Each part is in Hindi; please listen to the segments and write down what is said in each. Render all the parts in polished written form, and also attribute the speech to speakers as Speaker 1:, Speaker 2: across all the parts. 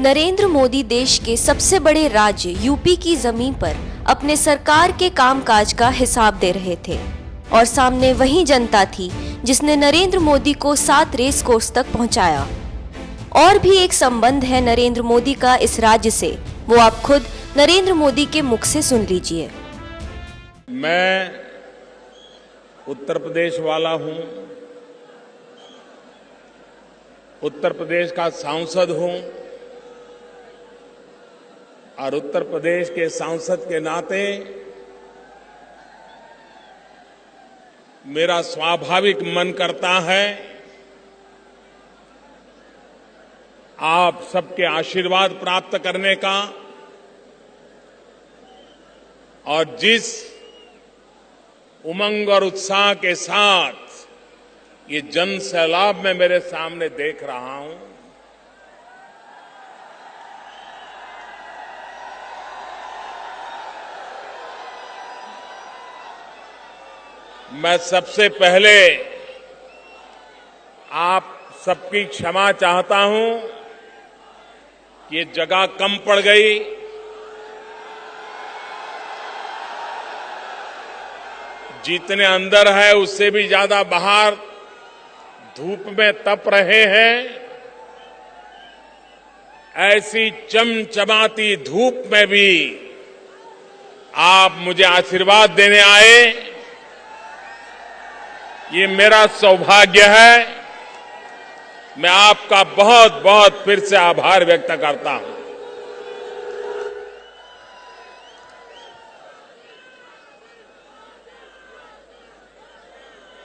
Speaker 1: नरेंद्र मोदी देश के सबसे बड़े राज्य यूपी की जमीन पर अपने सरकार के कामकाज का हिसाब दे रहे थे और सामने वही जनता थी जिसने नरेंद्र मोदी को 7 रेस कोर्स तक पहुंचाया। और भी एक संबंध है नरेंद्र मोदी का इस राज्य से, वो आप खुद नरेंद्र मोदी के मुख से सुन लीजिए।
Speaker 2: मैं उत्तर प्रदेश वाला हूं, उत्तर प्रदेश का सांसद हूं और उत्तर प्रदेश के सांसद के नाते मेरा स्वाभाविक मन करता है आप सबके आशीर्वाद प्राप्त करने का और जिस उमंग और उत्साह के साथ ये जन सैलाब मैं मेरे सामने देख रहा हूं, मैं सबसे पहले आप सबकी क्षमा चाहता हूं कि ये जगह कम पड़ गई। जितने अंदर है उससे भी ज्यादा बाहर धूप में तप रहे हैं। ऐसी चमचमाती धूप में भी आप मुझे आशीर्वाद देने आए, ये मेरा सौभाग्य है। मैं आपका बहुत बहुत फिर से आभार व्यक्त करता हूं।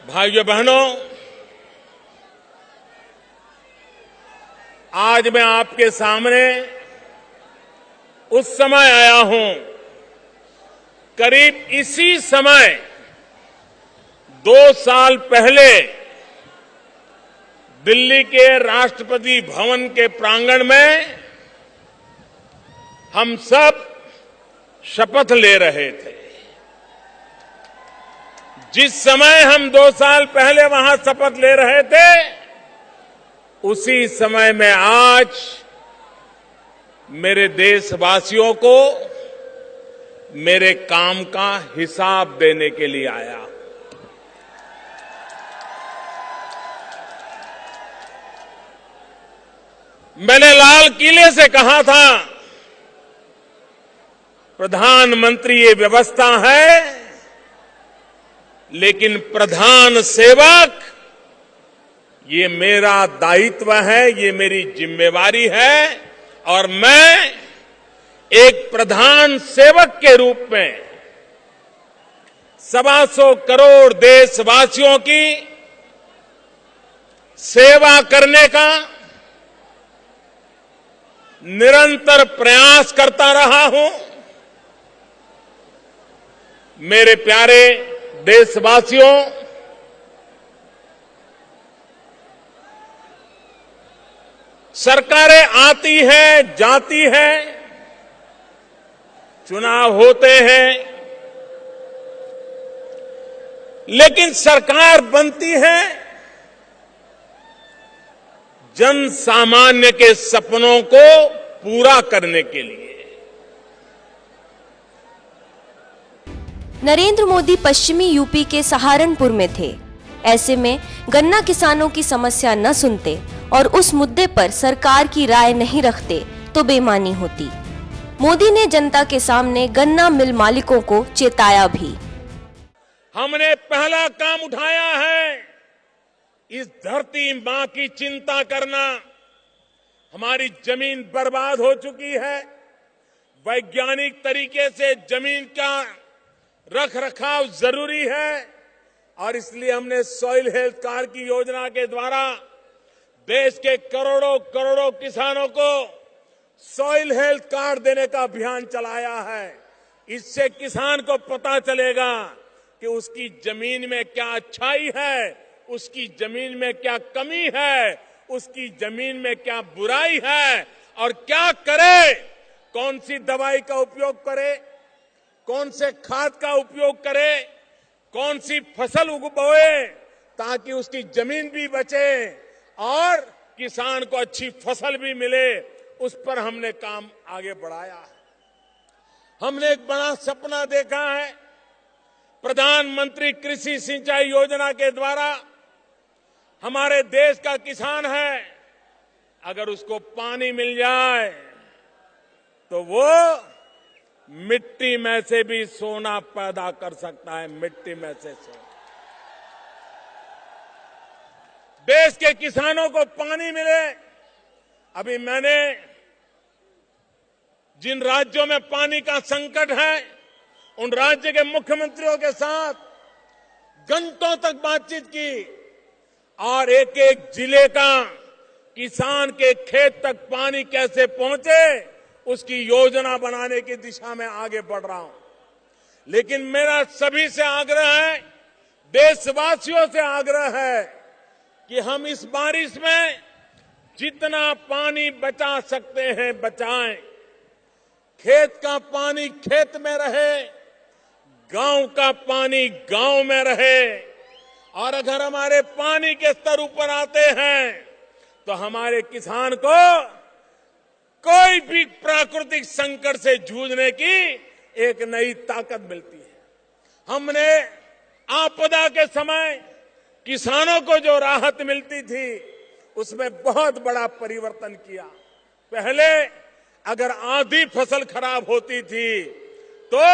Speaker 2: भाइयों बहनों, आज मैं आपके सामने उस समय आया हूं, करीब इसी समय 2 साल पहले दिल्ली के राष्ट्रपति भवन के प्रांगण में हम सब शपथ ले रहे थे। जिस समय हम 2 साल पहले वहां शपथ ले रहे थे, उसी समय में आज मेरे देशवासियों को मेरे काम का हिसाब देने के लिए आया। मैंने लाल किले से कहा था, प्रधानमंत्री ये व्यवस्था है, लेकिन प्रधान सेवक ये मेरा दायित्व है, ये मेरी जिम्मेवारी है और मैं एक प्रधान सेवक के रूप में 125 करोड़ देशवासियों की सेवा करने का निरंतर प्रयास करता रहा हूं। मेरे प्यारे देशवासियों, सरकारें आती हैं, जाती हैं, चुनाव होते हैं, लेकिन सरकार बनती है जन सामान्य के सपनों को पूरा करने के लिए।
Speaker 1: नरेंद्र मोदी पश्चिमी यूपी के सहारनपुर में थे। ऐसे में गन्ना किसानों की समस्या न सुनते और उस मुद्दे पर सरकार की राय नहीं रखते तो बेईमानी होती। मोदी ने जनता के सामने गन्ना मिल मालिकों को चेताया भी।
Speaker 2: हमने पहला काम उठाया है, इस धरती मां की चिंता करना। हमारी जमीन बर्बाद हो चुकी है। वैज्ञानिक तरीके से जमीन का रख रखाव जरूरी है और इसलिए हमने सॉइल हेल्थ कार्ड की योजना के द्वारा देश के करोड़ों करोड़ों किसानों को सॉइल हेल्थ कार्ड देने का अभियान चलाया है। इससे किसान को पता चलेगा कि उसकी जमीन में क्या अच्छाई है, उसकी जमीन में क्या कमी है, उसकी जमीन में क्या बुराई है और क्या करे, कौन सी दवाई का उपयोग करे, कौन से खाद का उपयोग करे, कौन सी फसल बोए ताकि उसकी जमीन भी बचे और किसान को अच्छी फसल भी मिले उस पर हमने काम आगे बढ़ाया है। हमने एक बड़ा सपना देखा है। प्रधानमंत्री कृषि सिंचाई योजना के द्वारा हमारे देश का किसान है, अगर उसको पानी मिल जाए तो वो मिट्टी में से भी सोना पैदा कर सकता है। मिट्टी में से सोना। देश के किसानों को पानी मिले। अभी मैंने जिन राज्यों में पानी का संकट है, उन राज्य के मुख्यमंत्रियों के साथ घंटों तक बातचीत की और एक एक जिले का किसान के खेत तक पानी कैसे पहुंचे, उसकी योजना बनाने की दिशा में आगे बढ़ रहा हूं। लेकिन मेरा सभी से आग्रह है, देशवासियों से आग्रह है कि हम इस बारिश में जितना पानी बचा सकते हैं बचाएं। खेत का पानी खेत में रहे, गांव का पानी गांव में रहे। और अगर हमारे पानी के स्तर ऊपर आते हैं तो हमारे किसान को कोई भी प्राकृतिक संकट से जूझने की एक नई ताकत मिलती है। हमने आपदा के समय किसानों को जो राहत मिलती थी, उसमें बहुत बड़ा परिवर्तन किया। पहले अगर आधी फसल खराब होती थी तो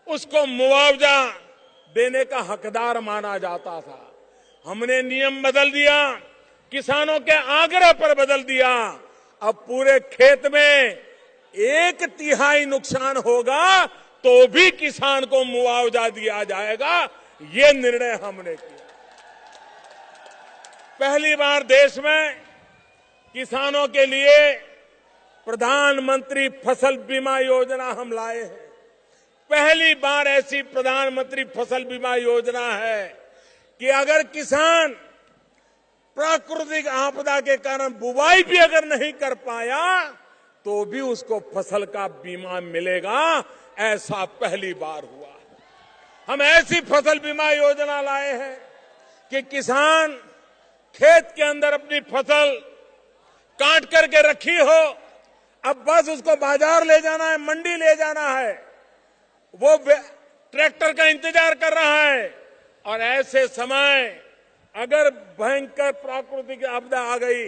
Speaker 2: उसको मुआवजा देने का हकदार माना जाता था। हमने नियम बदल दिया, किसानों के आग्रह पर बदल दिया। अब पूरे खेत में 1/3 नुकसान होगा तो भी किसान को मुआवजा दिया जाएगा। ये निर्णय हमने किया। पहली बार देश में किसानों के लिए प्रधानमंत्री फसल बीमा योजना हम लाए हैं। पहली बार ऐसी प्रधानमंत्री फसल बीमा योजना है कि अगर किसान प्राकृतिक आपदा के कारण बुवाई भी अगर नहीं कर पाया तो भी उसको फसल का बीमा मिलेगा। ऐसा पहली बार हुआ। हम ऐसी फसल बीमा योजना लाए हैं कि किसान खेत के अंदर अपनी फसल काट करके रखी हो, अब बस उसको बाजार ले जाना है, मंडी ले जाना है, वो ट्रैक्टर का इंतजार कर रहा है। और ऐसे समय अगर भयंकर प्राकृतिक आपदा आ गई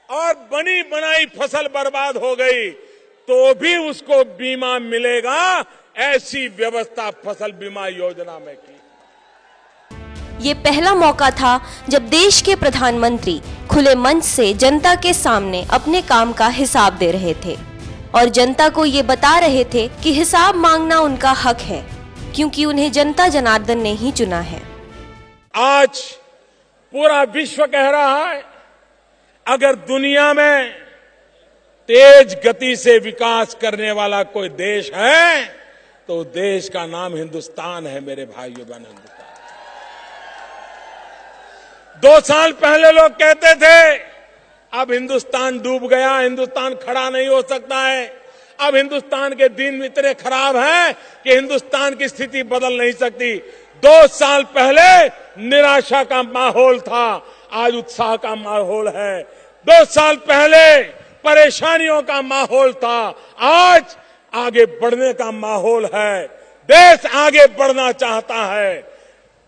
Speaker 2: और बनी बनाई फसल बर्बाद हो गई तो भी उसको बीमा मिलेगा। ऐसी व्यवस्था फसल बीमा योजना में की।
Speaker 1: ये पहला मौका था जब देश के प्रधानमंत्री खुले मंच से जनता के सामने अपने काम का हिसाब दे रहे थे और जनता को ये बता रहे थे कि हिसाब मांगना उनका हक है, क्योंकि उन्हें जनता जनार्दन ने ही चुना है।
Speaker 2: आज पूरा विश्व कह रहा है, अगर दुनिया में तेज गति से विकास करने वाला कोई देश है तो देश का नाम हिंदुस्तान है। मेरे भाइयों बहनों, हिंदुस्तान। 2 साल पहले लोग कहते थे अब हिंदुस्तान डूब गया, हिंदुस्तान खड़ा नहीं हो सकता है, अब हिंदुस्तान के दिन इतने खराब हैं कि हिंदुस्तान की स्थिति बदल नहीं सकती। 2 साल पहले निराशा का माहौल था, आज उत्साह का माहौल है। 2 साल पहले परेशानियों का माहौल था, आज आगे बढ़ने का माहौल है। देश आगे बढ़ना चाहता है,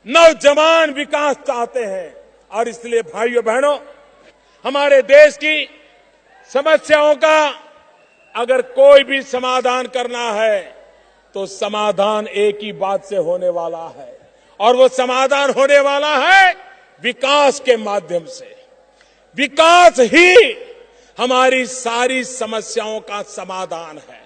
Speaker 2: नौजवान विकास चाहते हैं। और इसलिए भाइयों बहनों, हमारे देश की समस्याओं का अगर कोई भी समाधान करना है तो समाधान एक ही बात से होने वाला है, और वो समाधान होने वाला है विकास के माध्यम से। विकास ही हमारी सारी समस्याओं का समाधान है।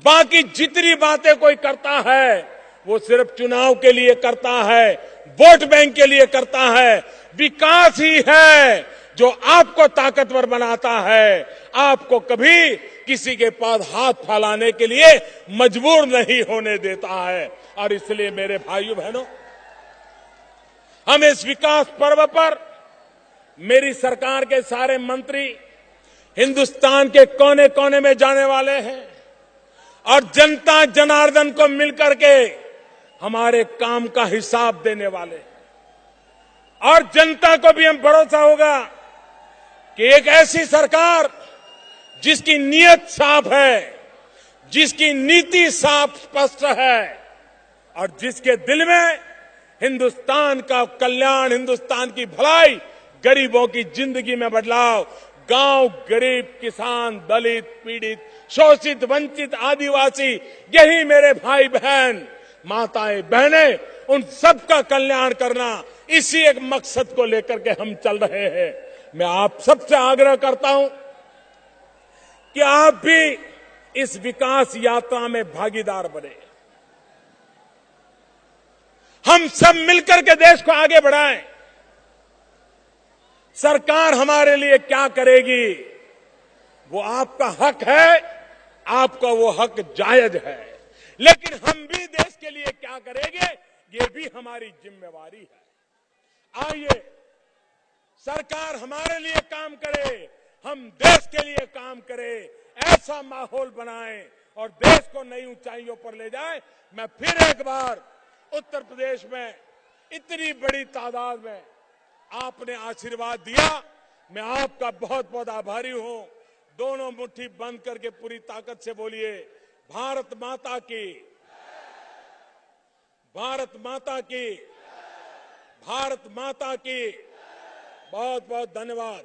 Speaker 2: बाकी जितनी बातें कोई करता है वो सिर्फ चुनाव के लिए करता है, वोट बैंक के लिए करता है। विकास ही है जो आपको ताकतवर बनाता है, आपको कभी किसी के पास हाथ फैलाने के लिए मजबूर नहीं होने देता है। और इसलिए मेरे भाइयों बहनों, हम इस विकास पर्व पर मेरी सरकार के सारे मंत्री हिंदुस्तान के कोने कोने में जाने वाले हैं और जनता जनार्दन को मिलकर के हमारे काम का हिसाब देने वाले हैं। और जनता को भी हम भरोसा होगा कि एक ऐसी सरकार जिसकी नीयत साफ है, जिसकी नीति साफ स्पष्ट है और जिसके दिल में हिंदुस्तान का कल्याण, हिंदुस्तान की भलाई, गरीबों की जिंदगी में बदलाव, गांव, गरीब, किसान, दलित, पीड़ित, शोषित, वंचित, आदिवासी, यही मेरे भाई बहन, माताएं, बहनें, उन सबका कल्याण करना, इसी एक मकसद को लेकर के हम चल रहे हैं। मैं आप सबसे आग्रह करता हूं कि आप भी इस विकास यात्रा में भागीदार बने। हम सब मिलकर के देश को आगे बढ़ाएं। सरकार हमारे लिए क्या करेगी वो आपका हक है, आपका वो हक जायज है, लेकिन हम भी देश के लिए क्या करेंगे ये भी हमारी जिम्मेवारी है। आइए सरकार हमारे लिए काम करे, हम देश के लिए काम करें, ऐसा माहौल बनाएं और देश को नई ऊंचाइयों पर ले जाएं। मैं फिर एक बार उत्तर प्रदेश में इतनी बड़ी तादाद में आपने आशीर्वाद दिया, मैं आपका बहुत बहुत आभारी हूं। दोनों मुट्ठी बंद करके पूरी ताकत से बोलिए, भारत माता की, भारत माता की, भारत माता की। बहुत बहुत धन्यवाद।